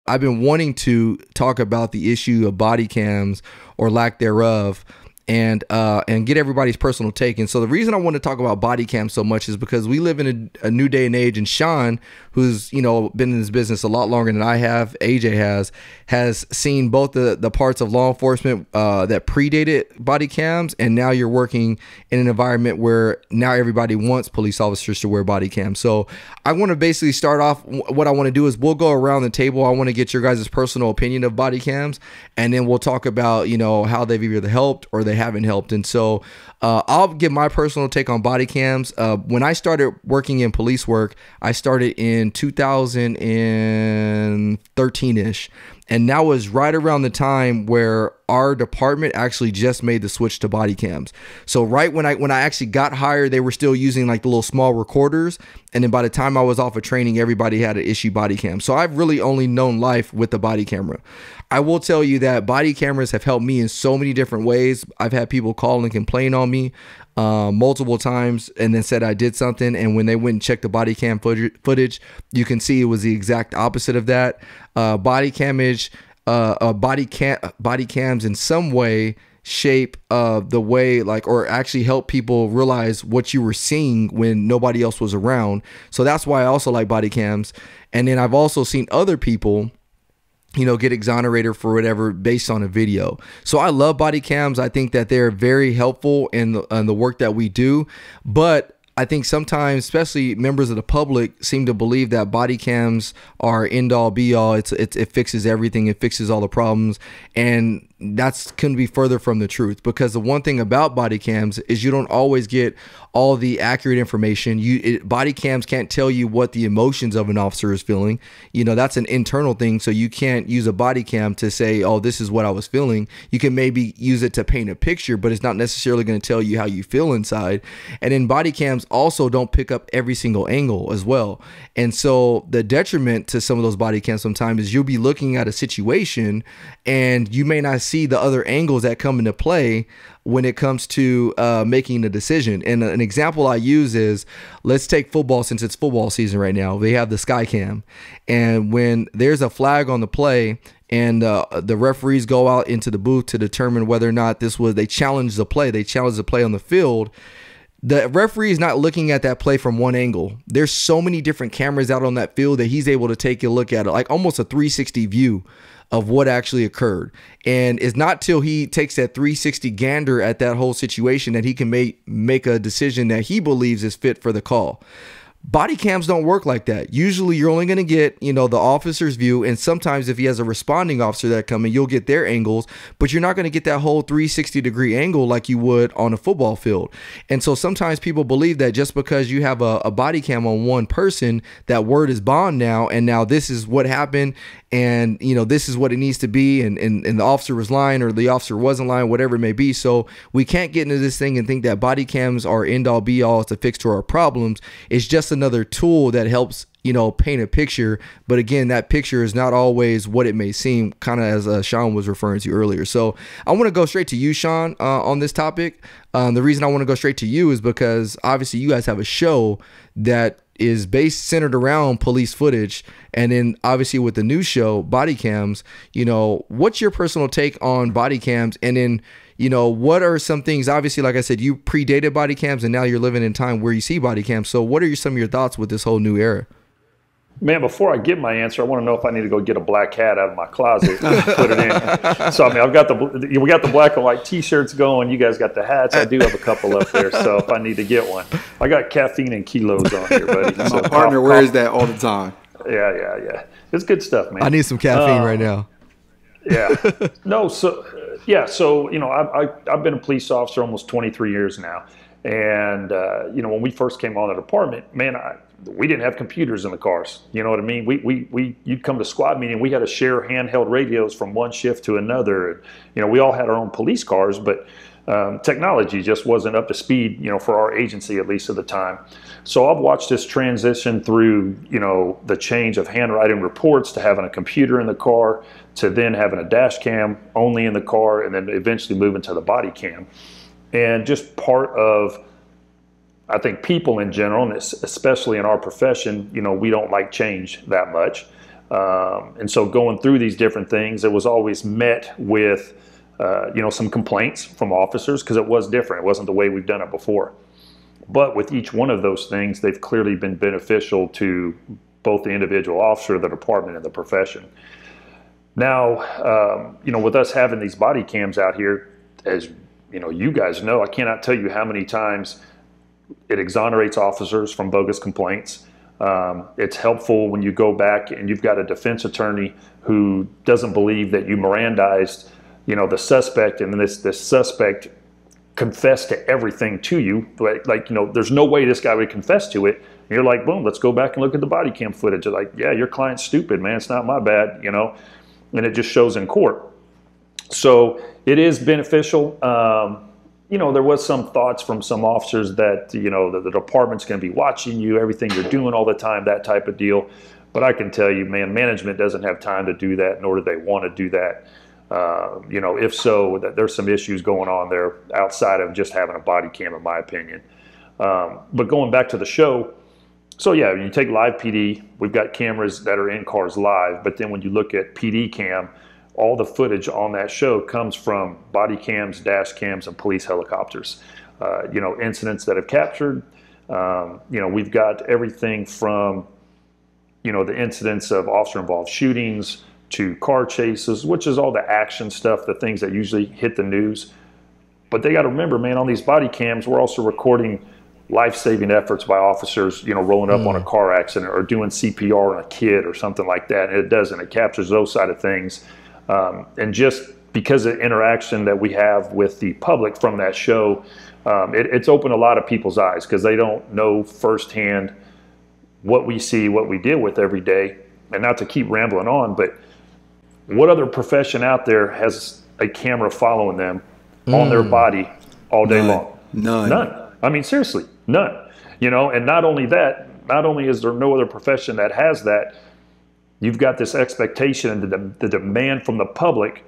I've been wanting to talk about the issue of body cams or lack thereof, and get everybody's personal take. And so the reason I want to talk about body cam so much is because we live in a new day and age, and Sean, who's, you know, been in this business a lot longer than I have, AJ has seen both the parts of law enforcement that predated body cams, and now you're working in an environment where now everybody wants police officers to wear body cams. So I want to basically start off, what I want to do is we'll go around the table. I want to get your guys' personal opinion of body cams, and then we'll talk about, you know, how they've either helped or they haven't helped. And so I'll give my personal take on body cams. When I started working in police work, I started in 2013-ish. And that was right around the time where our department actually just made the switch to body cams. So right when I actually got hired, they were still using like the little small recorders. And then by the time I was off of training, everybody had to issue body cams. So I've really only known life with the body camera. I will tell you that body cameras have helped me in so many different ways. I've had people call and complain on me multiple times, and then said I did something, and when they went and checked the body cam footage, you can see it was the exact opposite of that. Body cams in some way shape the way, like, or actually help people realize what you were seeing when nobody else was around. So that's why I also like body cams. And then I've also seen other people, you know, get exonerated for whatever based on a video. So I love body cams. I think that they're very helpful in the work that we do. But I think sometimes, especially members of the public, seem to believe that body cams are end all be all. It fixes everything. It fixes all the problems. And that's couldn't be further from the truth, because the one thing about body cams is you don't always get all the accurate information. Body cams can't tell you what the emotions of an officer is feeling. You know, that's an internal thing. So you can't use a body cam to say, oh, this is what I was feeling. You can maybe use it to paint a picture, but it's not necessarily going to tell you how you feel inside. And then body cams also don't pick up every single angle as well. And so the detriment to some of those body cams sometimes is you'll be looking at a situation and you may not see the other angles that come into play when it comes to making a decision. And an example I use is, let's take football, since it's football season right now. They have the sky cam, and when there's a flag on the play and the referees go out into the booth to determine whether or not they challenge the play on the field, the referee is not looking at that play from one angle. There's so many different cameras out on that field that he's able to take a look at it, like almost a 360 view of what actually occurred. And it's not till he takes that 360 gander at that whole situation that he can make a decision that he believes is fit for the call. Body cams don't work like that. Usually you're only going to get, you know, the officer's view, and sometimes if he has a responding officer that come in, you'll get their angles, but you're not going to get that whole 360-degree angle like you would on a football field. And so sometimes people believe that just because you have a body cam on one person, that word is bond now, and now this is what happened, and, you know, this is what it needs to be, and the officer was lying or the officer wasn't lying, whatever it may be. So we can't get into this thing and think that body cams are end all be all to fix to our problems. It's just another tool that helps, you know, paint a picture. But again, that picture is not always what it may seem, kind of as Sean was referring to earlier. So I want to go straight to you, Sean, on this topic. The reason I want to go straight to you is because obviously you guys have a show that is centered around police footage, and then obviously with the new show body cams, you know, what's your personal take on body cams? And then, you know, what are some things, obviously, like I said, you predated body cams and now you're living in time where you see body cams. So what are some of your thoughts with this whole new era? Man, before I give my answer, I want to know if I need to go get a black hat out of my closet and put it in. So, I mean, we got the black and white T-shirts going. You guys got the hats. I do have a couple up there, so if I need to get one. I got caffeine and kilos on here, buddy. My partner wears that all the time. Yeah. It's good stuff, man. I need some caffeine right now. Yeah. No, so, you know, I've been a police officer almost 23 years now. And, you know, when we first came on the department, man, we didn't have computers in the cars. You know what I mean? You'd come to squad meeting, we had to share handheld radios from one shift to another. And, you know, we all had our own police cars, but technology just wasn't up to speed, you know, for our agency, at least at the time. So I've watched this transition through, you know, the change of handwriting reports to having a computer in the car, to then having a dash cam only in the car, and then eventually moving to the body cam. And just part of, I think, people in general, and especially in our profession, you know, we don't like change that much. And so going through these different things, it was always met with, some complaints from officers because it was different. It wasn't the way we've done it before. But with each one of those things, they've clearly been beneficial to both the individual officer, the department, and the profession. Now, with us having these body cams out here, as you guys know, I cannot tell you how many times it exonerates officers from bogus complaints. It's helpful when you go back and you've got a defense attorney who doesn't believe that you Mirandized, the suspect, and this suspect confessed to everything to you. There's no way this guy would confess to it. And you're like, boom, let's go back and look at the body cam footage. You're like, yeah, your client's stupid, man. It's not my bad, and it just shows in court. So it is beneficial. There was some thoughts from some officers that, the department's going to be watching you, everything you're doing all the time, that type of deal. But I can tell you, man, management doesn't have time to do that, nor do they want to do that. If so, that there's some issues going on there outside of just having a body cam, in my opinion. But going back to the show, so yeah, when you take live PD, we've got cameras that are in cars live, but then when you look at PD cam, all the footage on that show comes from body cams, dash cams, and police helicopters. Incidents that have captured. We've got everything from, the incidents of officer-involved shootings to car chases, which is all the action stuff, the things that usually hit the news. But they got to remember, man, on these body cams, we're also recording life-saving efforts by officers, rolling up on a car accident or doing CPR on a kid or something like that. And it captures those side of things. And just because of the interaction that we have with the public from that show, it's opened a lot of people's eyes because they don't know firsthand what we see, what we deal with every day. And not to keep rambling on, but what other profession out there has a camera following them on their body all day long? None. I mean, seriously, none. And not only that, not only is there no other profession that has that, you've got this expectation and the demand from the public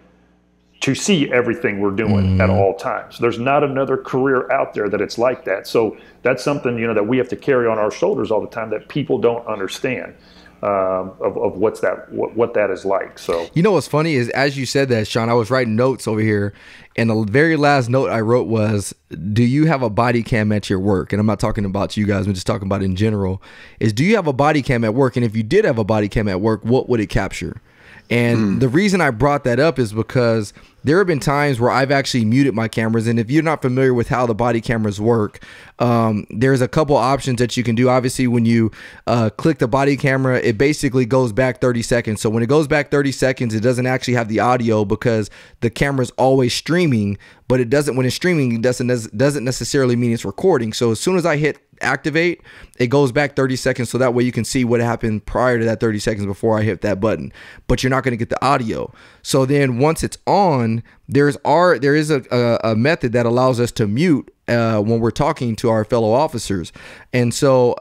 to see everything we're doing at all times. There's not another career out there that it's like that. So that's something, that we have to carry on our shoulders all the time that people don't understand. Of what that is like. So what's funny is, as you said that, Sean, I was writing notes over here, and the very last note I wrote was, do you have a body cam at your work? And I'm not talking about you guys, I'm just talking about in general, is do you have a body cam at work? And if you did have a body cam at work, what would it capture? And the reason I brought that up is because there have been times where I've actually muted my cameras. And if you're not familiar with how the body cameras work, there's a couple options that you can do. Obviously, when you click the body camera, it basically goes back 30 seconds. So when it goes back 30 seconds, it doesn't actually have the audio because the camera's always streaming, but it doesn't, when it's streaming, it doesn't necessarily mean it's recording. So as soon as I hit activate, it goes back 30 seconds. So that way you can see what happened prior to that 30 seconds before I hit that button, but you're not going to get the audio. So then once it's on, there is a method that allows us to mute when we're talking to our fellow officers. And so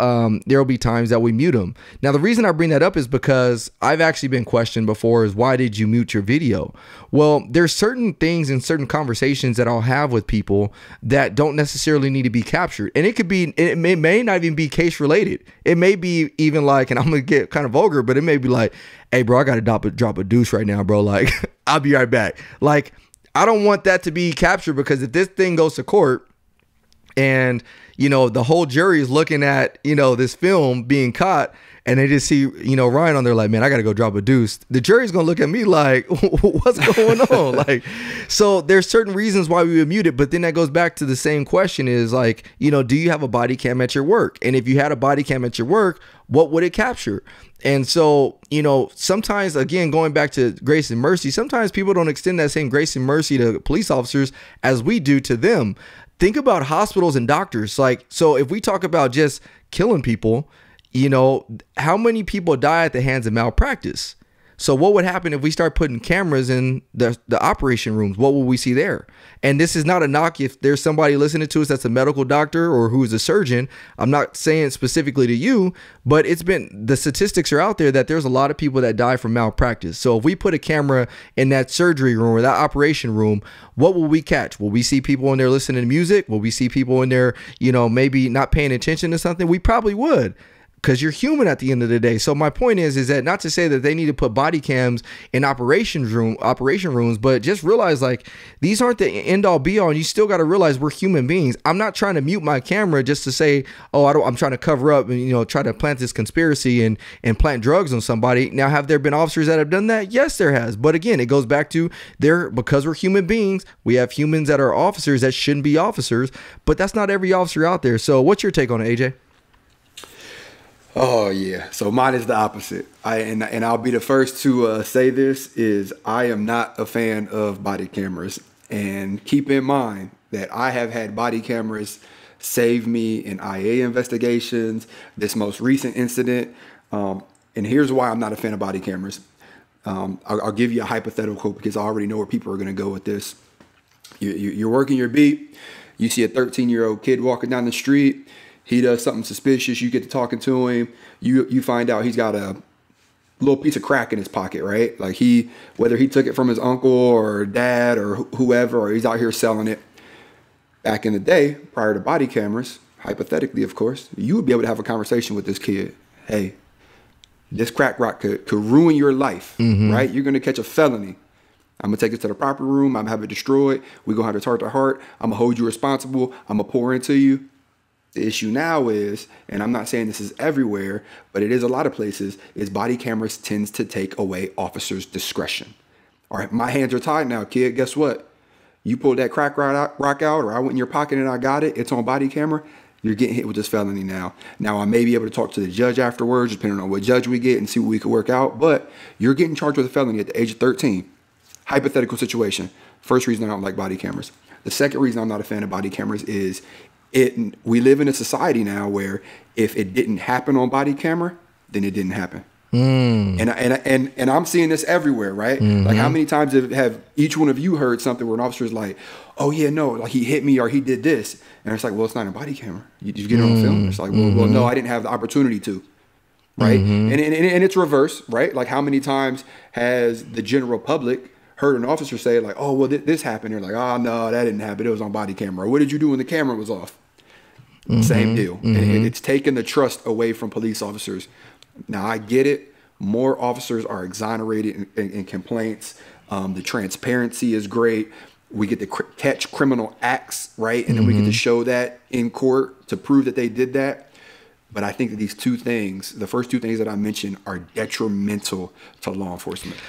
there will be times that we mute them. Now, the reason I bring that up is because I've actually been questioned before is, why did you mute your video? Well, there's certain things and certain conversations that I'll have with people that don't necessarily need to be captured. And it may not even be case related. It may be even like, and I'm going to get kind of vulgar, but it may be like, hey, bro, I got to drop a deuce right now, bro. Like, I'll be right back. Like, I don't want that to be captured, because if this thing goes to court, and, the whole jury is looking at, this film being caught, and they just see, Ryan on there like, man, I got to go drop a deuce. The jury's going to look at me like, what's going on? Like, so there's certain reasons why we would mute it. But then that goes back to the same question is like, do you have a body cam at your work? And if you had a body cam at your work, what would it capture? And so, sometimes, again, going back to grace and mercy, sometimes people don't extend that same grace and mercy to police officers as we do to them. Think about hospitals and doctors. Like, so if we talk about just killing people, how many people die at the hands of malpractice? So what would happen if we start putting cameras in the operation rooms? What will we see there? And this is not a knock if there's somebody listening to us that's a medical doctor or who's a surgeon. I'm not saying specifically to you, but the statistics are out there that there's a lot of people that die from malpractice. So if we put a camera in that surgery room or that operation room, what will we catch? Will we see people in there listening to music? Will we see people in there, maybe not paying attention to something? We probably would. because you're human at the end of the day. So my point is that not to say that they need to put body cams in operation rooms, but just realize like these aren't the end all be all. And you still got to realize we're human beings. I'm not trying to mute my camera just to say, oh, I'm trying to cover up and, you know, try to plant this conspiracy and plant drugs on somebody. Now, have there been officers that have done that? Yes, there has. But again, it goes back to because we're human beings, we have humans that are officers that shouldn't be officers, but that's not every officer out there. So what's your take on it, AJ? Oh yeah, so mine is the opposite. And I'll be the first to say this is I am not a fan of body cameras. And keep in mind that I have had body cameras save me in IA investigations. This most recent incident, and here's why I'm not a fan of body cameras. I'll give you a hypothetical because I already know where people are going to go with this. You're working your beat. You see a 13-year-old kid walking down the street. He does something suspicious. You get to talking to him. You find out he's got a little piece of crack in his pocket, right? Like whether he took it from his uncle or dad or whoever, or he's out here selling it. Back in the day, prior to body cameras, hypothetically, of course, you would be able to have a conversation with this kid. Hey, this crack rock could ruin your life, right? You're going to catch a felony. I'm going to take it to the proper room. I'm going to have it destroyed. We're going to have it heart to heart. I'm going to hold you responsible. I'm going to pour into you. The issue now is, and I'm not saying this is everywhere, but it is a lot of places, is body cameras tends to take away officers' discretion. All right, my hands are tied now, kid. Guess what? You pulled that crack rock out, or I went in your pocket and I got it. It's on body camera. You're getting hit with this felony now. Now, I may be able to talk to the judge afterwards, depending on what judge we get and see what we can work out, but you're getting charged with a felony at the age of 13. Hypothetical situation. First reason I don't like body cameras. The second reason I'm not a fan of body cameras is we live in a society now where if it didn't happen on body camera, then it didn't happen. And I'm seeing this everywhere, right? Like how many times have each one of you heard something where an officer is like, oh yeah, no, like he hit me or he did this. And it's like, well, it's not a body camera. You get it on film. It's like, well, no, I didn't have the opportunity to. Right. And it's reverse, right? Like how many times has the general public heard an officer say like, oh, well, this happened. They're like, oh, no, that didn't happen. It was on body camera. Or what did you do when the camera was off? Same deal. And it's taken the trust away from police officers. Now, I get it. More officers are exonerated in complaints. The transparency is great. We get to catch criminal acts, right? And then we get to show that in court to prove that they did that. But I think that these two things, the first two things that I mentioned, are detrimental to law enforcement.